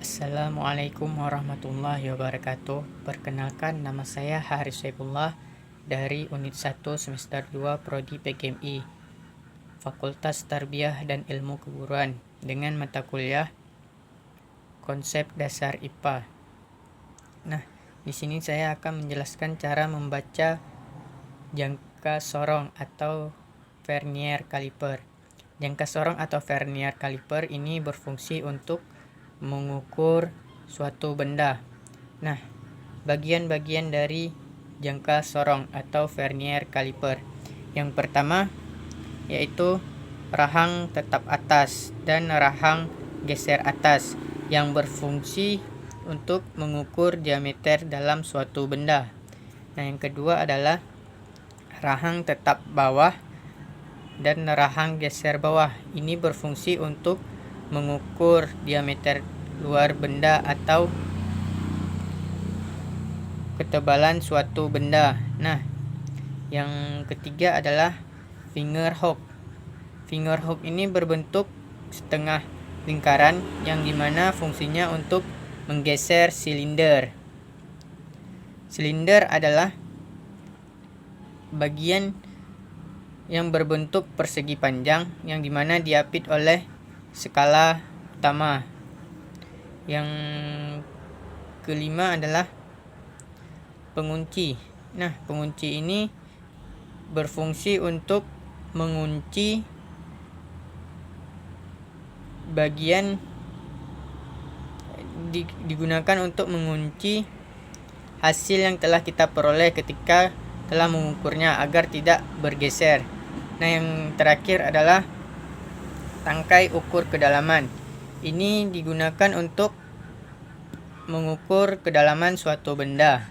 Assalamualaikum warahmatullahi wabarakatuh. Perkenalkan, nama saya Haris Saifullah dari Unit 1 Semester 2 Prodi PGMI, Fakultas Tarbiyah dan Ilmu Keguruan, dengan mata kuliah Konsep Dasar IPA. Nah, di sini saya akan menjelaskan cara membaca jangka sorong atau vernier caliper. Jangka sorong atau vernier caliper ini berfungsi untuk mengukur suatu benda. Nah, bagian-bagian dari jangka sorong atau vernier caliper. Yang pertama yaitu rahang tetap atas dan rahang geser atas yang berfungsi untuk mengukur diameter dalam suatu benda. Nah, yang kedua adalah rahang tetap bawah dan rahang geser bawah. Ini berfungsi untuk mengukur diameter luar benda atau ketebalan suatu benda. Nah, yang ketiga adalah finger hook. Finger hook ini berbentuk setengah lingkaran yang dimana fungsinya untuk menggeser silinder. Silinder adalah bagian yang berbentuk persegi panjang yang dimana diapit oleh skala utama. Yang kelima adalah pengunci. Nah, pengunci ini berfungsi untuk mengunci bagian digunakan untuk mengunci hasil yang telah kita peroleh ketika telah mengukurnya agar tidak bergeser. Nah, yang terakhir adalah tangkai ukur kedalaman. Ini digunakan untuk mengukur kedalaman suatu benda.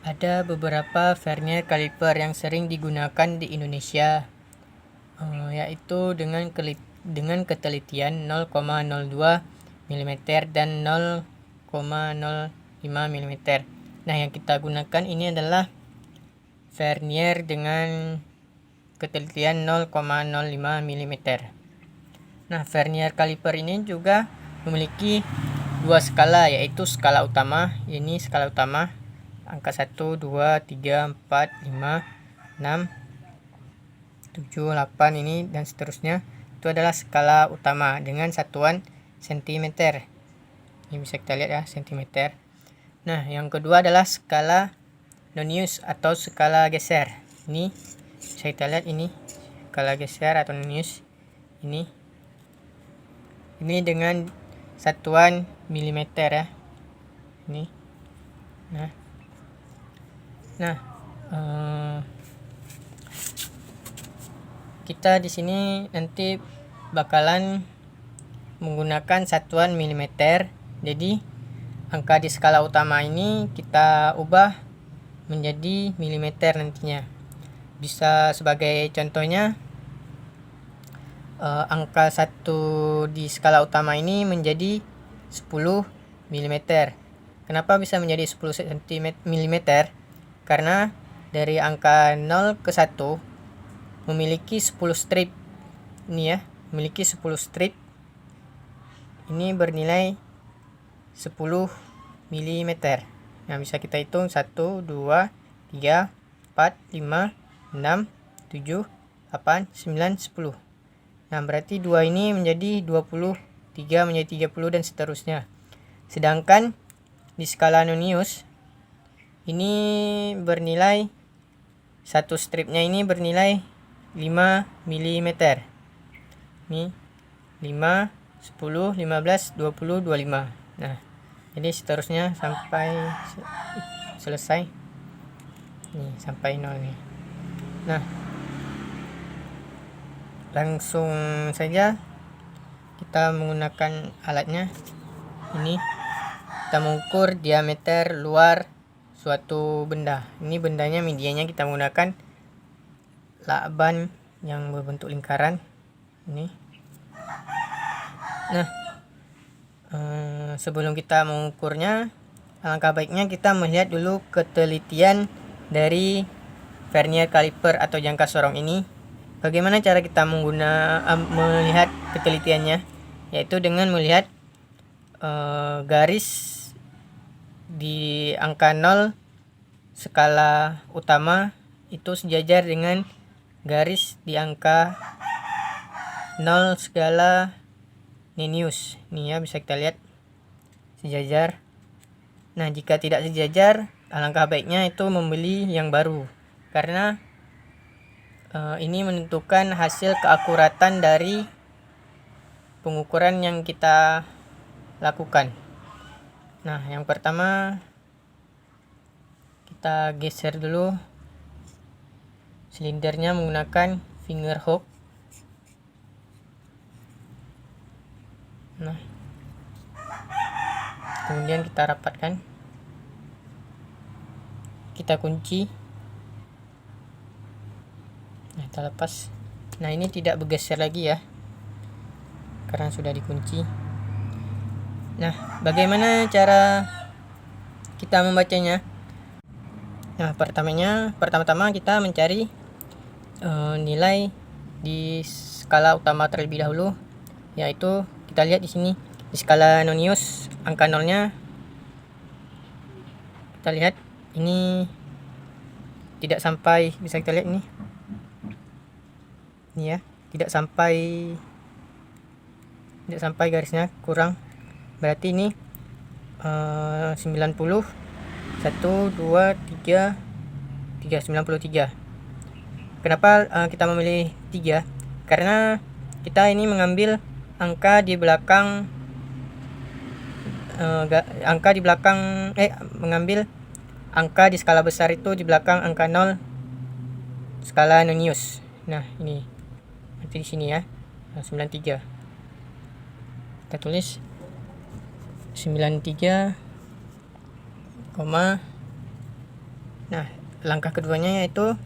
Ada beberapa vernier caliper yang sering digunakan di Indonesia, yaitu dengan ketelitian 0,02 mm dan 0,05 mm. Nah, yang kita gunakan ini adalah vernier dengan ketelitian 0,05 mm. Nah, vernier caliper ini juga memiliki dua skala, yaitu skala utama. Ini skala utama angka 1, 2, 3, 4, 5, 6, 7, 8 ini dan seterusnya. Itu adalah skala utama dengan satuan cm. Ini bisa kita lihat ya, cm. Nah, yang kedua adalah skala non-use atau skala geser. Ini bisa kita lihat, ini skala geser atau non-use. Ini dengan satuan milimeter ya. Ini. Nah, kita di sini nanti bakalan menggunakan satuan milimeter. Jadi angka di skala utama ini kita ubah menjadi milimeter nantinya. Bisa sebagai contohnya, angka 1 di skala utama ini menjadi 10 mm. Kenapa bisa menjadi 10 mm? Karena dari angka 0 ke 1 memiliki 10 strip. Ini ya, memiliki 10 strip. Ini bernilai 10 mm. Nah, bisa kita hitung 1, 2, 3, 4, 5, 6, 7, 8, 9, 10. Nah, berarti 2 ini menjadi 20, 3 menjadi 30 dan seterusnya. Sedangkan di skala non-use ini bernilai, satu stripnya ini bernilai 5 mm. Ini 5, 10, 15, 20, 25. Nah, jadi seterusnya sampai selesai. Nih, sampai 0 nih. Nah, langsung saja kita menggunakan alatnya. Ini kita mengukur diameter luar suatu benda. Ini bendanya, medianya kita menggunakan lakban yang berbentuk lingkaran ini. Nah, sebelum kita mengukurnya, alangkah baiknya kita melihat dulu ketelitian dari vernier caliper atau jangka sorong ini. bagaimana cara kita melihat ketelitiannya, yaitu dengan melihat garis di angka 0 skala utama itu sejajar dengan garis di angka 0 skala Nennius. Nih ya, bisa kita lihat sejajar. Nah, jika tidak sejajar, alangkah baiknya itu membeli yang baru, karena ini menentukan hasil keakuratan dari pengukuran yang kita lakukan. Nah, yang pertama kita geser dulu silindernya menggunakan finger hook. Nah, kemudian kita rapatkan, kita kunci. Nah, kita lepas. Nah, ini tidak bergeser lagi ya, karena sudah dikunci. Nah, bagaimana cara kita membacanya? Nah, pertama-tama kita mencari nilai di skala utama terlebih dahulu, yaitu kita lihat di sini di skala Nennius angka 0-nya. Kita lihat ini tidak sampai, bisa kita lihat ini ya, tidak sampai garisnya, kurang. Berarti ini 90, 1, 2, 3, 93. Kenapa kita memilih 3? Karena kita ini mengambil angka di belakang mengambil angka di skala besar itu di belakang angka 0 skala Nennius. Nah, ini nanti di sini ya, 93. Kita tulis 93, nah, langkah keduanya yaitu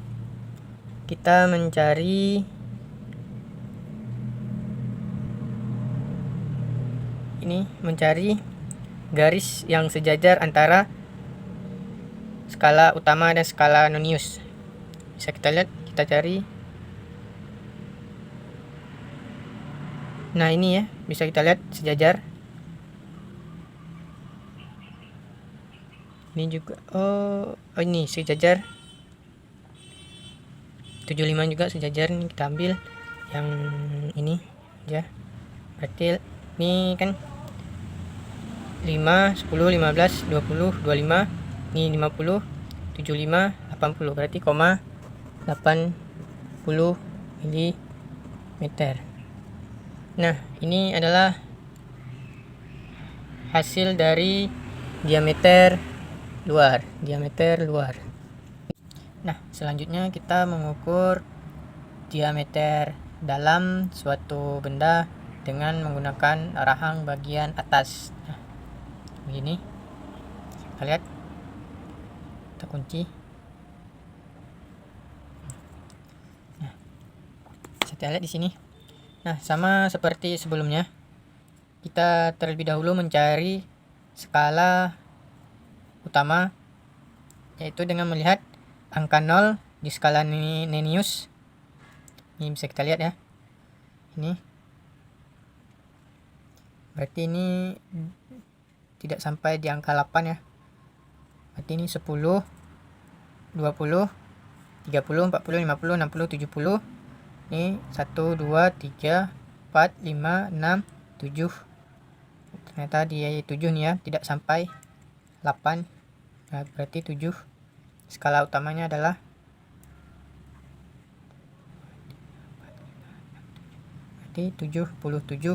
kita mencari garis yang sejajar antara skala utama dan skala Nennius. Bisa kita lihat, kita cari. Nah, ini ya, bisa kita lihat sejajar. Ini juga, ini sejajar. 75 juga sejajar. Ini kita ambil yang ini ya. Berarti ini kan 5, 10, 15, 20, 25, ini 50, 75, 80. Berarti 80 mm. Nah, ini adalah hasil dari diameter luar. Nah, selanjutnya kita mengukur diameter dalam suatu benda dengan menggunakan rahang bagian atas. Nah, begini. Kita lihat. Kita kunci. Nah, kita lihat di sini. Nah, sama seperti sebelumnya, kita terlebih dahulu mencari skala utama, yaitu dengan melihat angka 0 di skala Nennius. Ini bisa kita lihat ya, ini berarti ini tidak sampai di angka 8 ya. Berarti ini 10, 20, 30, 40, 50, 60, 70. Ini 1, 2, 3, 4, 5, 6, 7. Ternyata di 7 nih ya, tidak sampai 8. Nah, berarti 7. Skala utamanya adalah berarti 77.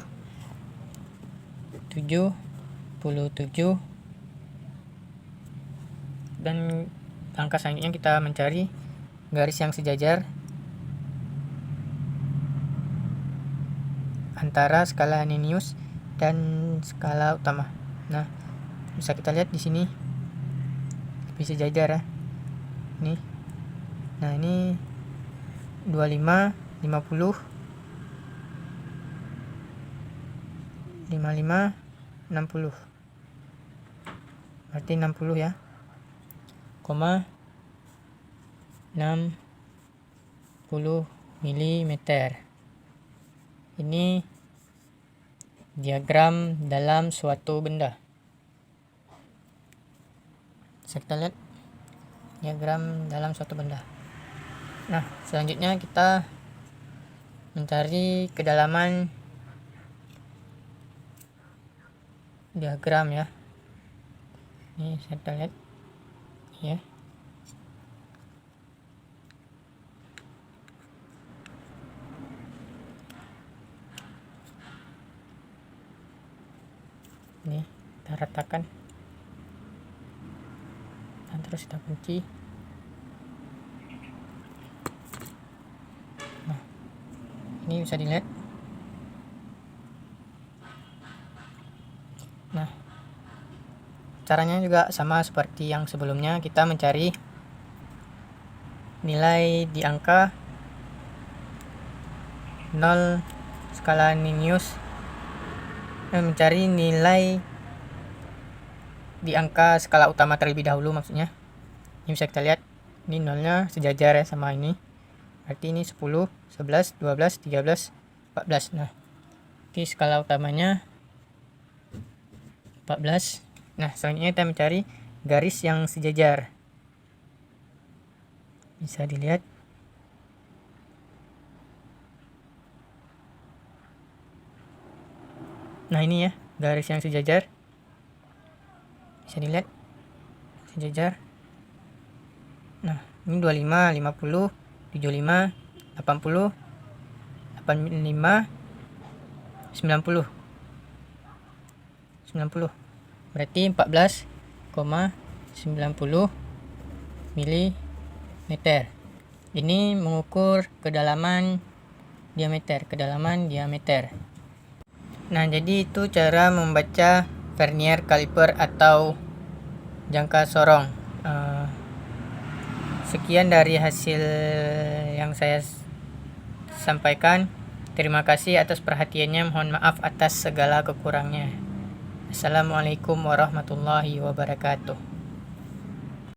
Dan langkah selanjutnya kita mencari garis yang sejajar antara skala Nennius dan skala utama. Nah, bisa kita lihat di sini lebih sejajar ya. Ini. Nah, ini 25, 50, 55, 60. Berarti 60 ya. 60 milimeter. Ini diagram dalam suatu benda. Bisa kita lihat diagram dalam suatu benda. Nah, selanjutnya kita mencari kedalaman diagram ya. Ini saya lihat ya. Ini kita ratakan dan terus kita kunci. Nah, ini bisa dilihat. Nah, caranya juga sama seperti yang sebelumnya, kita mencari nilai di angka 0 skala Ninius, mencari nilai di angka skala utama terlebih dahulu maksudnya. Ini bisa kita lihat, ini nolnya sejajar ya sama ini, berarti ini 10, 11, 12, 13, 14. Nah, di skala utamanya 14. Nah, selanjutnya kita mencari garis yang sejajar. Bisa dilihat. Nah, ini ya, garis yang sejajar. Bisa dilihat. Sejajar. Nah, ini 25, 50, 75, 80, 85, 90. 90. Berarti 14,90 milimeter. Ini mengukur kedalaman diameter. Nah, jadi itu cara membaca vernier kaliper atau jangka sorong. Sekian dari hasil yang saya sampaikan. Terima kasih atas perhatiannya. Mohon maaf atas segala kekurangnya. Assalamualaikum warahmatullahi wabarakatuh.